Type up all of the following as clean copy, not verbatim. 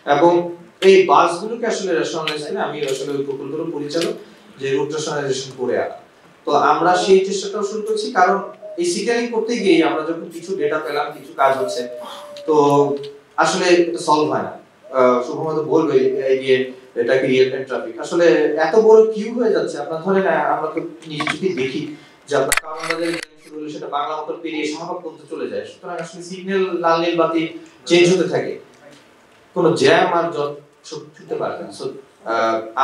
এবং এই বাসগুলোকে আসলে রেশনালাইজ করে আমি আসলে ওই প্রকল্পের পরিচালক যে রুট রেশনালাইজেশন করে আনা। তো আমরা সেই চেষ্টাটাও শুরু করেছি, কারণ এই সিগন্যালিং করতে গিয়ে আমরা যখন কিছু ডেটা পেলাম, কিছু কাজ হচ্ছে, তো আসলে এটা সলভ হয় না। শুধুমাত্র বলবে এই যে এটা কি রিয়েল টাইম ট্রাফিক, আসলে এত বড় কিউ হয়ে যাচ্ছে। আপনার ধরেন আমরা তো নিশ্চয়ই দেখি যে আপনার কারণবাজারে শুরু হলে সেটা বাংলা মোটর পেরিয়ে শাহবাগ পর্যন্ত চলে যায়। সুতরাং আসলে সিগন্যাল লাল নীল বাতি চেঞ্জ হতে থাকে, কোনো জ্যাম আর ছুটতে পারে না। সো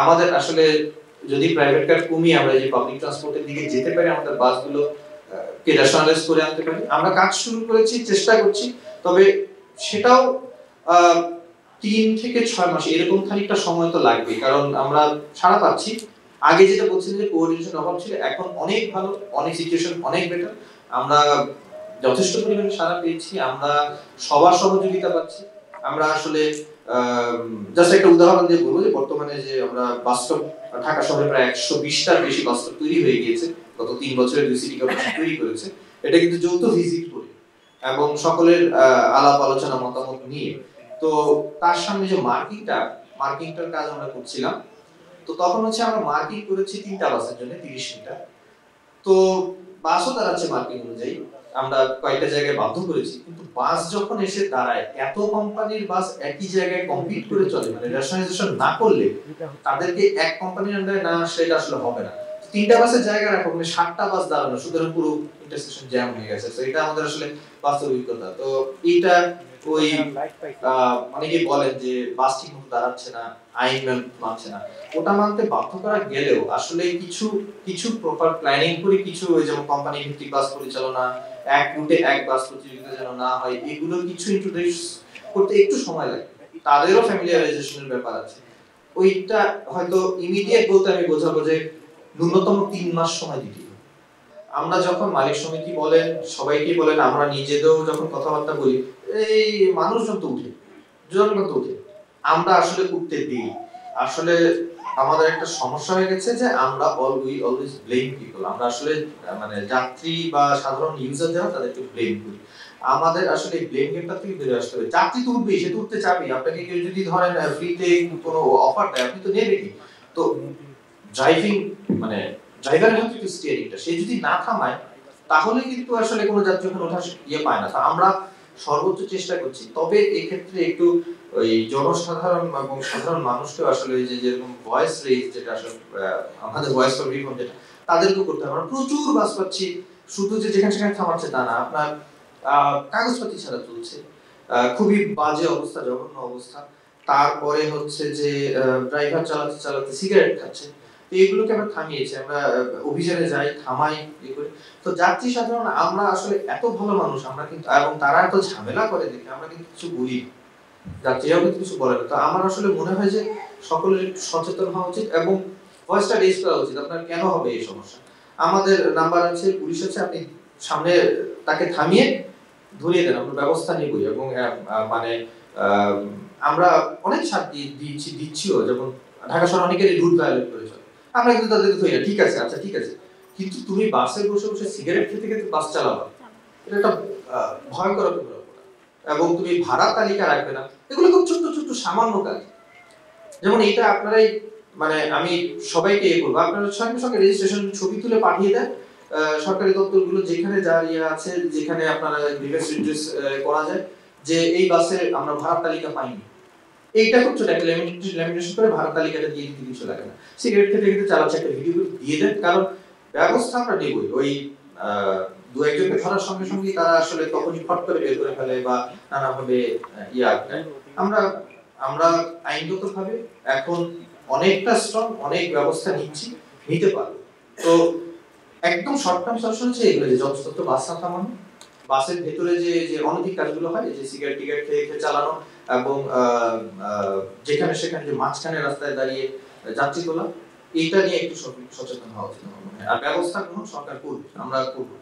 আমাদের আসলে যদি প্রাইভেট কার কমিয়ে আমরা যে পাবলিক ট্রান্সপোর্টের দিকে যেতে পারি, আমাদের বাসগুলো কে রেশনালাইজ করে আনতে পারি। আমরা কাজ শুরু করেছি, চেষ্টা করছি, তবে সেটাও 3 থেকে 6 মাস এরকম খানিকটা সময় তো লাগবে, কারণ আমরা সারা পাচ্ছি। আগে যেটা বলছিলেন যে কোঅর্ডিনেশন অভাব ছিল, এখন অনেক ভালো, অনেক সিচুয়েশন অনেক বেটার। আমরা যথেষ্ট পরিমাণে সারা পেয়েছি, আমরা সবার সহযোগিতা পাচ্ছি। আমরা আসলে জাস্ট একটা উদাহরণ দিয়ে বলবো যে বর্তমানে যে আমরা বাস্তব ঢাকা শহরে প্রায় 120টার বেশি বাস্তব তৈরি হয়ে গিয়েছে, গত 3 বছরে 2 সিটি কর্পোরেশন তৈরি করেছে। এটা কিন্তু যৌথ ভিজিট করে এবং সকলের আলাপ আলোচনা মতামত নিয়ে। তো তার সামনে যে মার্কিংটার কাজ আমরা করছিলাম, তো তখন হচ্ছে আমরা মার্কিং করেছি 3টা বাসের জন্য 30 মিটার। তো বাসও দাঁড়াচ্ছে মার্কিং অনুযায়ী, আমরা কয়েকটা জায়গায় বাধ্য করেছি, কিন্তু বাস যখন এসে দাঁড়ায়, এত কোম্পানির বাস একই জায়গায় কম্পিট করে চলে, মানে রেশনালাইজেশন না করলে তাদেরকে এক কোম্পানির আন্ডারে না আসলে এটা আসলে হবে না। 3টা বাসের জায়গা রাখো, মানে 60টা বাস দাঁড়ানো, সুতরাং পুরো ইন্টারসেকশন জ্যাম হয়ে গেছে। তো এটা আমাদের আসলে বাস্তবিকতা। তো এটা ওই অনেকে বলেন যে বাস ঠিক মতো দাঁড়াচ্ছে না, আইন মানছে না, ওটা মানতে বাধ্য করা গেলেও আসলে কিছু প্রপার প্ল্যানিং করে, কিছু ওই যেমন কোম্পানি ভিত্তিক বাস পরিচালনা, এক রুটে এক বাস প্রতিযোগিতা যেন না হয়, এগুলো কিছু ইন্ট্রোডিউস করতে একটু সময় লাগে, তাদেরও ফ্যামিলিয়ারাইজেশনের ব্যাপার আছে। ওইটা হয়তো ইমিডিয়েট বলতে আমি বোঝাবো যে ন্যূনতম 3 মাস সময় দিতে। আমরা যখন মালিক সমিতি বলেন, সবাইকে বলেন, আমরা নিজেদেরও যখন কথাবার্তা বলি, এই মানুষজন তো উঠে, জনগণ তো উঠে, আমরা আসলে উঠতে দিই। আসলে আমাদের একটা সমস্যা হয়ে গেছে যে আমরা অলওয়েজ ব্লেম পিপল। আমরা আসলে মানে যাত্রী বা সাধারণ ইউজার যারা, তাদেরকে ব্লেম করি। আমাদের আসলে ব্লেম গেমটা থেকে বেরিয়ে আসতে হবে। যাত্রী তো উঠবেই, সে তো উঠতে চাবেই। আপনাকে কেউ যদি ধরেন ফ্রিতে কোনো অফার দেয়, আপনি তো নেবেনই। তো ড্রাইভিং মানে ড্রাইভারের হাতে একটু স্টিয়ারিংটা, সে যদি না থামায়, তাহলে কিন্তু আসলে কোনো যাত্রী ওখানে ওঠার পায় না। তো আমরা সর্বোচ্চ চেষ্টা করছি, তবে এক্ষেত্রে একটু ওই জনসাধারণ এবং সাধারণ মানুষকে আসলে যে যেরকম ভয়েস রেজ, যেটা আসলে আমাদের ভয়েস ফর রিফর্ম, যেটা তাদেরকেও করতে হবে। আমরা প্রচুর বাস পাচ্ছি, শুধু যে যেখানে সেখানে থামাচ্ছে তা না, আপনার কাগজপাতি ছাড়া চলছে, খুবই বাজে অবস্থা, জঘন্য অবস্থা। তারপরে হচ্ছে যে ড্রাইভার চালাতে চালাতে সিগারেট খাচ্ছে। তো এগুলোকে আমরা থামিয়েছি, আমরা অভিযানে যাই, থামাই, ইয়ে করি। তো যাত্রী সাধারণ আমরা আসলে এত ভালো মানুষ, আমরা কিন্তু, এবং তারা এত ঝামেলা করে দেখে আমরা কিন্তু কিছু বলি, যাত্রীরাও কিন্তু কিছু বলে না। তো আমার আসলে মনে হয় যে সকলের একটু সচেতন হওয়া উচিত এবং ভয়েসটা রেজ করা উচিত, আপনার কেন হবে এই সমস্যা। আমাদের নাম্বার আছে, পুলিশ আছে, আপনি সামনে তাকে থামিয়ে ধরিয়ে দেন, আমরা ব্যবস্থা নিবই। এবং মানে আমরা অনেক ছাড় দিচ্ছিও, যেমন ঢাকা শহর অনেকেরই রুট ভায়োলেট করেছে, আমরা কিন্তু তাদেরকে ধরি না, ঠিক আছে, আচ্ছা ঠিক আছে, কিন্তু তুমি বাসে বসে বসে সিগারেট খেতে খেতে বাস চালাবা, এটা একটা ভয়ঙ্কর অপরাধ। এবং তুমি ভাড়া তালিকা রাখবে না, এগুলো খুব ছোট্ট ছোট্ট সামান্য কাজ। যেমন এটা আপনারাই, মানে আমি সবাইকে বলবো, আপনারা সঙ্গে সঙ্গে রেজিস্ট্রেশন ছবি তুলে পাঠিয়ে দেন সরকারি দপ্তরগুলো, যেখানে যা ইয়ে আছে, যেখানে আপনারা গ্রিভেন্স রিড্রেস করা যায়, যে এই বাসে আমরা ভাড়া তালিকা পাইনি। এইটা খুব ছোট একটা ল্যামিনেশন করে ভাড়া তালিকাটা দিয়ে দিতে কিছু লাগে না। সিগারেট খেতে খেতে চালাচ্ছে, একটা ভিডিও দিয়ে দেন, কারণ ব্যবস্থা আমরা নেবই। ওই দু একজনকে ধরার সঙ্গে সঙ্গে তারা আসলে তখনই ফট করে বের করে ফেলে বা নানাভাবে আমরা আইনগতভাবে এখন অনেকটা স্ট্রং, অনেক ব্যবস্থা নিতে পারবো। তো একদম শর্ট টার্ম সলিউশন হচ্ছে এগুলো, যে যথাযথ বাস না থামানো, বাসের ভেতরে যে অনৈতিক কাজগুলো হয়, যে সিগারেট টিগারেট খেয়ে চালানো, এবং যেখানে সেখানে যে মাঝখানে রাস্তায় দাঁড়িয়ে যাত্রী তোলা, এইটা নিয়ে একটু সচেতন হওয়া উচিত। আর ব্যবস্থা গ্রহণ সরকার করবে, আমরা করবো।